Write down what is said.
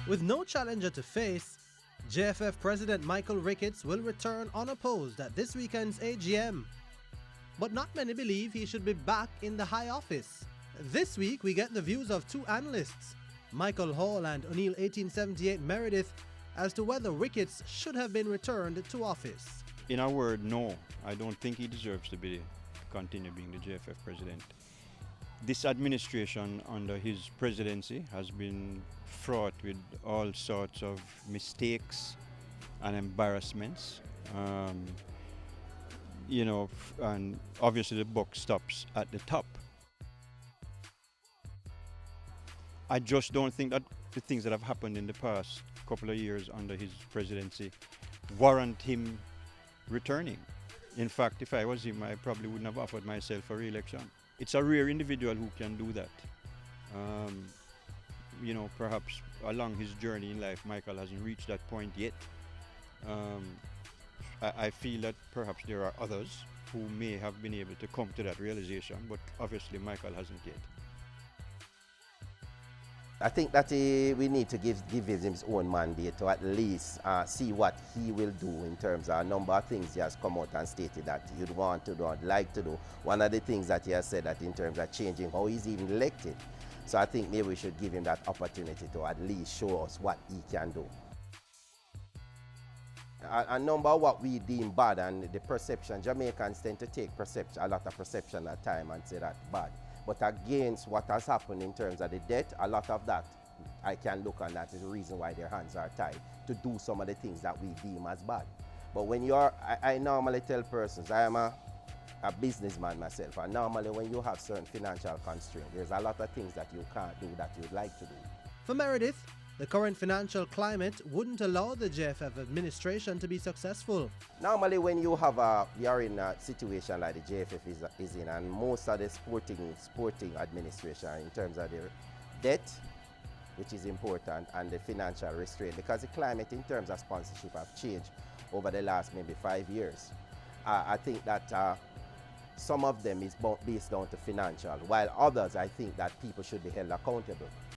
With no challenger to face, JFF President Michael Ricketts will return unopposed at this weekend's AGM. But not many believe he should be back in the high office. This week we get the views of two analysts, Michael Hall and O'Neill 1878 Meredith, as to whether Ricketts should have been returned to office. In a word, no. I don't think he deserves to continue being the JFF president. This administration under his presidency has been fraught with all sorts of mistakes and embarrassments. And obviously the buck stops at the top. I just don't think that the things that have happened in the past couple of years under his presidency warrant him returning. In fact, if I was him, I probably wouldn't have offered myself for re-election. It's a rare individual who can do that. Perhaps along his journey in life, Michael hasn't reached that point yet. I feel that perhaps there are others who may have been able to come to that realization, but obviously Michael hasn't yet. I think that we need to give him his own mandate to at least see what he will do in terms of a number of things he has come out and stated that he'd want to do, or like to do. One of the things that he has said that in terms of changing how he's even elected. So I think maybe we should give him that opportunity to at least show us what he can do. A number of what we deem bad and the perception, Jamaicans tend to take a lot of perception at time and say that's bad. But against what has happened in terms of the debt, a lot of that I can look on that is the reason why their hands are tied to do some of the things that we deem as bad. But when I normally tell persons, I am a businessman myself, and normally when you have certain financial constraints, there's a lot of things that you can't do that you'd like to do. For Meredith, the current financial climate wouldn't allow the JFF administration to be successful. Normally when you're in a situation like the JFF is in, and most of the sporting administration in terms of their debt, which is important, and the financial restraint, because the climate in terms of sponsorship have changed over the last maybe 5 years. I think that some of them is based down to financial, while others I think that people should be held accountable.